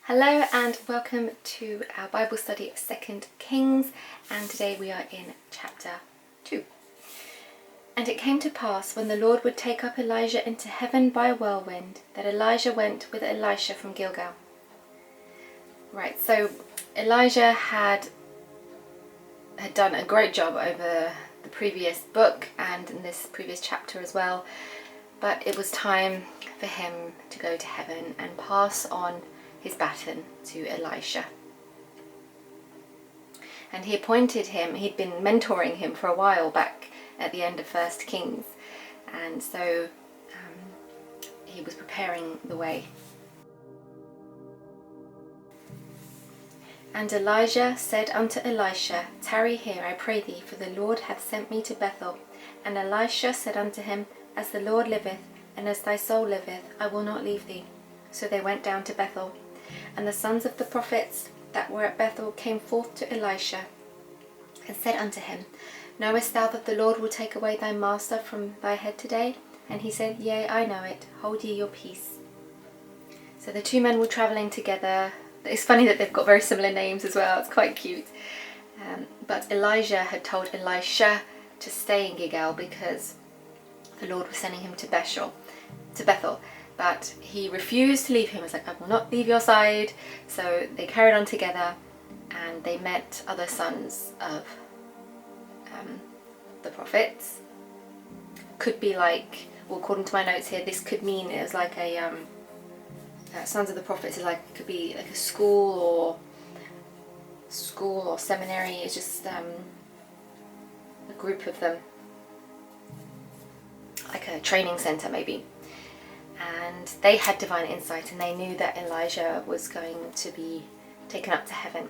Hello and welcome to our Bible study of 2 Kings, and today we are in chapter 2. And it came to pass, when the Lord would take up Elijah into heaven by a whirlwind, that Elijah went with Elisha from Gilgal. Right, so Elijah had done a great job over the previous book and in this previous chapter as well, but it was time for him to go to heaven and pass on his baton to Elisha. And he appointed him, he'd been mentoring him for a while back at the end of 1 Kings, and so he was preparing the way. And Elijah said unto Elisha, Tarry here, I pray thee, for the Lord hath sent me to Bethel. And Elisha said unto him, As the Lord liveth, and as thy soul liveth, I will not leave thee. So they went down to Bethel. And the sons of the prophets that were at Bethel came forth to Elisha, and said unto him, Knowest thou that the Lord will take away thy master from thy head today? And he said, Yea, I know it. Hold ye your peace. So the two men were travelling together. It's funny that they've got very similar names as well. It's quite cute. But Elijah had told Elisha to stay in Gilgal because the Lord was sending him to Bethel. But he refused to leave him. He was like, I will not leave your side. So they carried on together, and they met other sons of the prophets. Could be like, well, according to my notes here, this could mean it was like a sons of the prophets is like, it could be like a school or seminary. It's just a group of them, like a training center maybe. And they had divine insight, and they knew that Elijah was going to be taken up to heaven.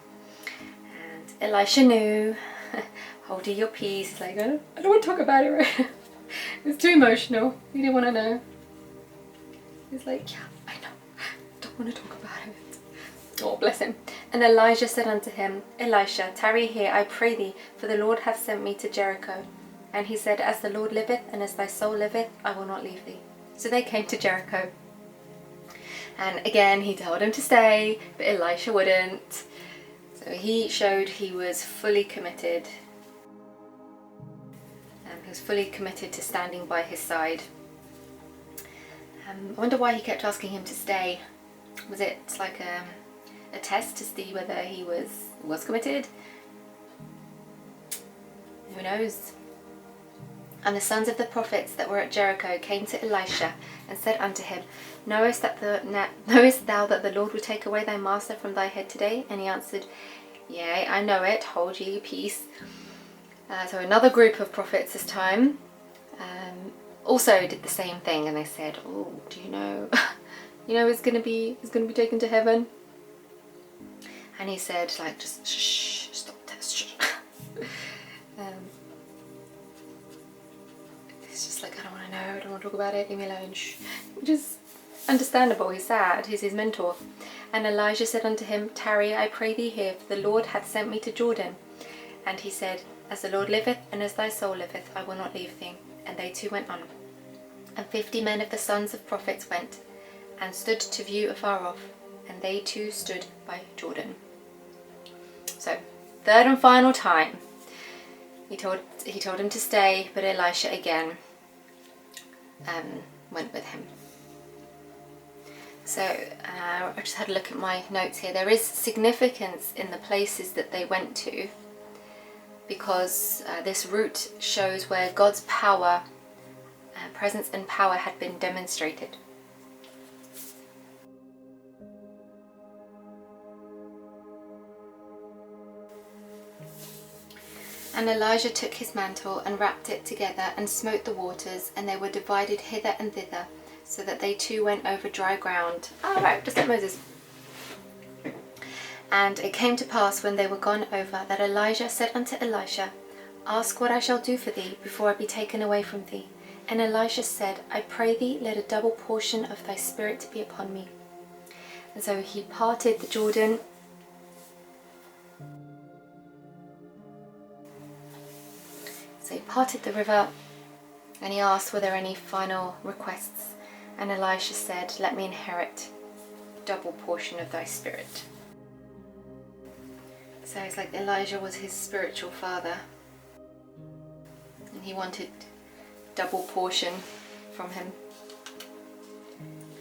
And Elisha knew, hold your peace. He's like, I don't want to talk about it right now. It's too emotional. He didn't want to know. He's like, yeah, I know. Don't want to talk about it. Oh, bless him. And Elijah said unto him, Elisha, tarry here, I pray thee, for the Lord hath sent me to Jericho. And he said, As the Lord liveth, and as thy soul liveth, I will not leave thee. So they came to Jericho, and again he told him to stay, but Elisha wouldn't. So he showed he was fully committed. He was fully committed to standing by his side. I wonder why he kept asking him to stay. Was it like a test to see whether he was committed? Who knows? And the sons of the prophets that were at Jericho came to Elisha and said unto him, Knowest thou that the Lord will take away thy master from thy head today? And he answered, Yea, I know it. Hold ye your peace. So another group of prophets this time also did the same thing, and they said, Oh, do you know? He's going to be taken to heaven. And he said, like, just shh, stop this. Shh. It's just like, I don't want to know, I don't want to talk about it, leave me alone, shh. Which is understandable, he's sad, he's his mentor. And Elijah said unto him, Tarry, I pray thee here, for the Lord hath sent me to Jordan. And he said, As the Lord liveth, and as thy soul liveth, I will not leave thee. And they two went on. And 50 men of the sons of prophets went, and stood to view afar off, and they too stood by Jordan. So, third and final time, he told him to stay, but Elisha again went with him. So I just had a look at my notes here. There is significance in the places that they went to, because this route shows where God's power, presence and power had been demonstrated. And Elijah took his mantle and wrapped it together and smote the waters, and they were divided hither and thither, so that they too went over dry ground. Oh, right, just like Moses. And it came to pass, when they were gone over, that Elijah said unto Elisha, Ask what I shall do for thee before I be taken away from thee. And Elisha said, I pray thee, let a double portion of thy spirit be upon me. And so he parted the Jordan. So he parted the river, and he asked, were there any final requests? And Elisha said, Let me inherit double portion of thy spirit. So it's like Elijah was his spiritual father, and he wanted double portion from him.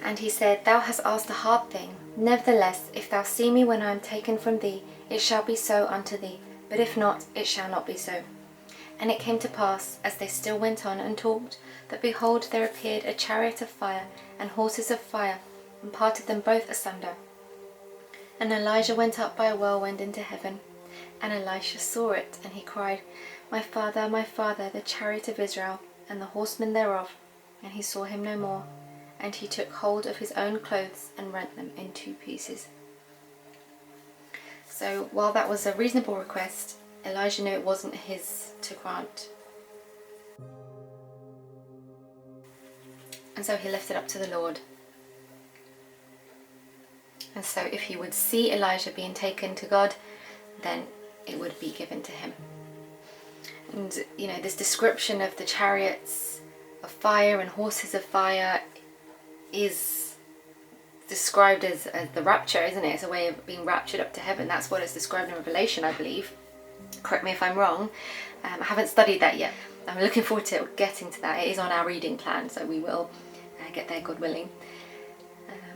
And he said, Thou hast asked a hard thing. Nevertheless, if thou see me when I am taken from thee, it shall be so unto thee. But if not, it shall not be so. And it came to pass, as they still went on and talked, that behold, there appeared a chariot of fire and horses of fire, and parted them both asunder. And Elijah went up by a whirlwind into heaven. And Elisha saw it, and he cried, my father, the chariot of Israel, and the horsemen thereof. And he saw him no more. And he took hold of his own clothes and rent them in 2 pieces. So while that was a reasonable request, Elijah knew it wasn't his to grant. And so he left it up to the Lord. And so if he would see Elijah being taken to God, then it would be given to him. And this description of the chariots of fire and horses of fire is described as the rapture, isn't it? It's a way of being raptured up to heaven. That's what it's described in Revelation, I believe. Correct me if I'm wrong. I haven't studied that yet. I'm looking forward to getting to that. It is on our reading plan, so we will get there, God willing.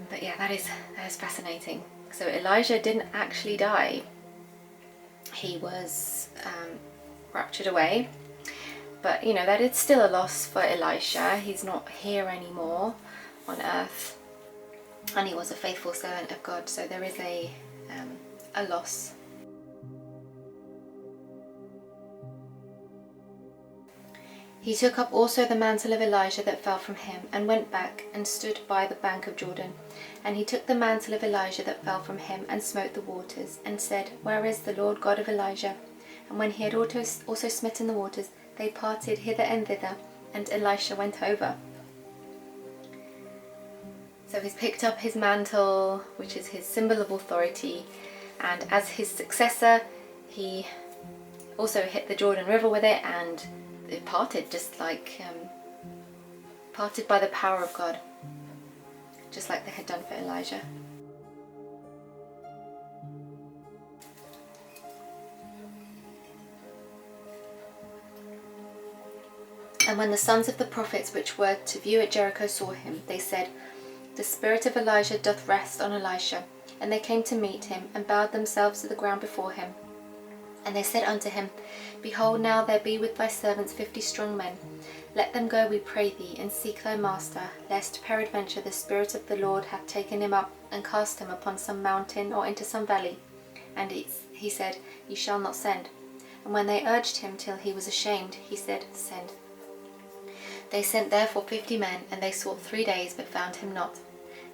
But yeah, that is fascinating. So Elijah didn't actually die. He was raptured away. But that is still a loss for Elisha. He's not here anymore on earth, and he was a faithful servant of God, so there is a loss. He took up also the mantle of Elijah that fell from him, and went back and stood by the bank of Jordan. And he took the mantle of Elijah that fell from him, and smote the waters, and said, Where is the Lord God of Elijah? And when he had also smitten the waters, they parted hither and thither, and Elisha went over. So he's picked up his mantle, which is his symbol of authority, and as his successor, he also hit the Jordan River with it, and it parted, just like parted by the power of God, just like they had done for Elijah. And when the sons of the prophets which were to view at Jericho saw him, they said, The spirit of Elijah doth rest on Elisha. And they came to meet him, and bowed themselves to the ground before him. And they said unto him, Behold, now there be with thy servants 50 strong men. Let them go, we pray thee, and seek thy master, lest peradventure the Spirit of the Lord hath taken him up, and cast him upon some mountain or into some valley. And he said, Ye shall not send. And when they urged him till he was ashamed, he said, Send. They sent therefore 50 men, and they sought 3 days, but found him not.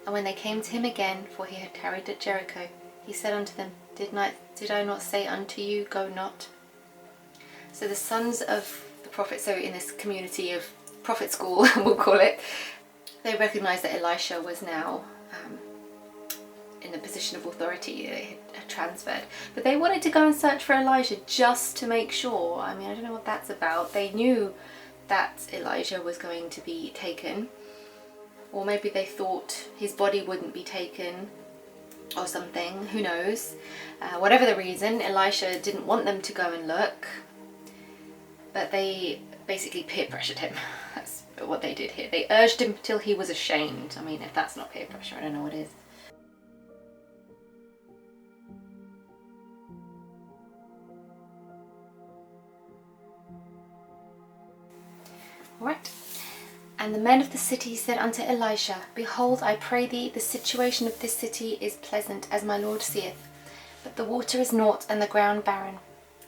And when they came to him again, for he had tarried at Jericho, he said unto them, Did I not say unto you, Go not? So the sons of the prophets, so in this community of prophet school, we'll call it, they recognised that Elisha was now in a position of authority. It had transferred. But they wanted to go and search for Elijah just to make sure. I mean, I don't know what that's about. They knew that Elijah was going to be taken, or maybe they thought his body wouldn't be taken or something, who knows. Whatever the reason, Elisha didn't want them to go and look, but they basically peer pressured him. That's what they did here. They urged him till he was ashamed. I mean, if that's not peer pressure, I don't know what is. Alright. And the men of the city said unto Elisha, Behold, I pray thee, the situation of this city is pleasant, as my Lord seeth, but the water is naught, and the ground barren.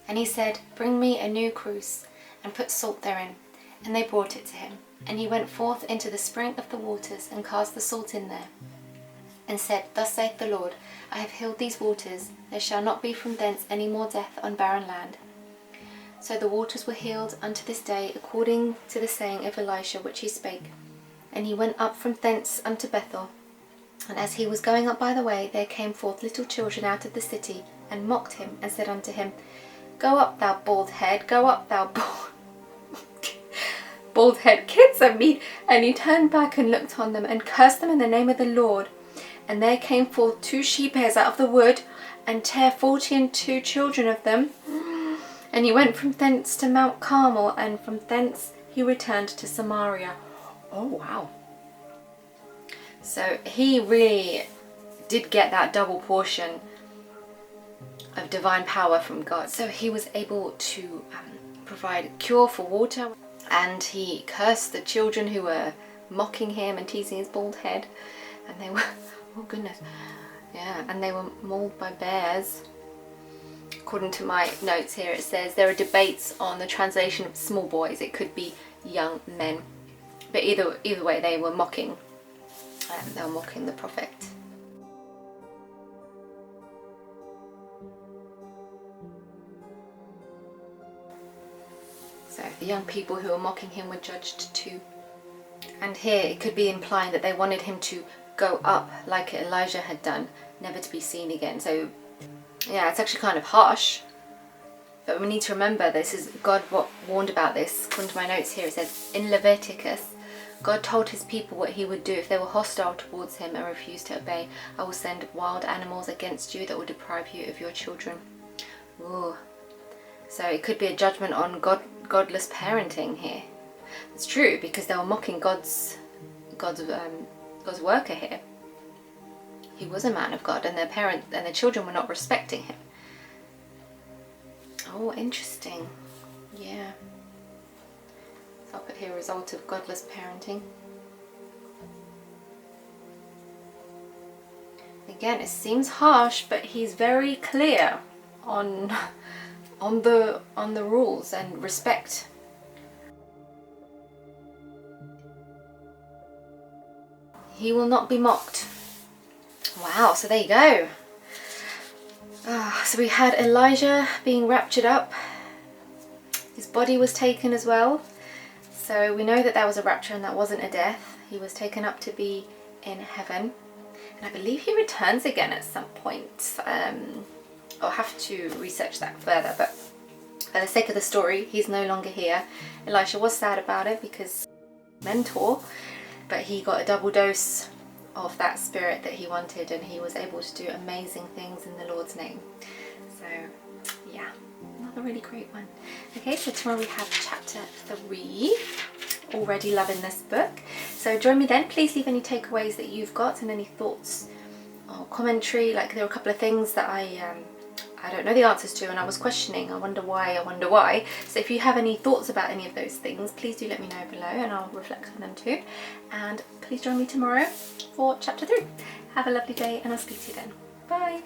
And he said, Bring me a new cruse, and put salt therein. And they brought it to him. And he went forth into the spring of the waters, and cast the salt in there, and said, Thus saith the Lord, I have healed these waters, there shall not be from thence any more death on barren land. So the waters were healed unto this day, according to the saying of Elisha which he spake. And he went up from thence unto Bethel. And as he was going up by the way, there came forth little children out of the city, and mocked him, and said unto him, Go up, thou bald head, go up, thou bald head kids, I mean. And he turned back and looked on them, and cursed them in the name of the Lord. And there came forth 2 she-bears out of the wood, and tare 42 children of them. And he went from thence to Mount Carmel, and from thence he returned to Samaria. Oh wow. So he really did get that double portion of divine power from God. So he was able to provide a cure for water, and he cursed the children who were mocking him and teasing his bald head, and they were, oh goodness, yeah, and they were mauled by bears. According to my notes here, it says there are debates on the translation of small boys. It could be young men, but either way, they were mocking. They were mocking the prophet. So the young people who were mocking him were judged too. And here it could be implying that they wanted him to go up like Elijah had done, never to be seen again. So yeah, it's actually kind of harsh, but we need to remember this is God what warned about this. According to my notes here, it says in Leviticus, God told his people what he would do if they were hostile towards him and refused to obey. I will send wild animals against you that will deprive you of your children. Ooh. So it could be a judgment on godless parenting here. It's true, because they were mocking God's worker here. He was a man of God, and their children were not respecting him. Oh, interesting. Yeah. So I'll put here result of godless parenting. Again, it seems harsh, but he's very clear on the rules and respect. He will not be mocked. Wow, so there you go. So we had Elijah being raptured up. His body was taken as well. So we know that that was a rapture and that wasn't a death. He was taken up to be in heaven. And I believe he returns again at some point. I'll have to research that further, but for the sake of the story, he's no longer here. Elisha was sad about it because mentor, but he got a double dose of that spirit that he wanted, and he was able to do amazing things in the Lord's name. So yeah, another really great one. Okay, so tomorrow we have chapter 3. Already loving this book. So join me then. Please leave any takeaways that you've got and any thoughts or commentary. Like, there were a couple of things that I don't know the answers to, and I was questioning. I wonder why. So if you have any thoughts about any of those things, please do let me know below, and I'll reflect on them too. And please join me tomorrow for chapter 3. Have a lovely day, and I'll speak to you then. Bye.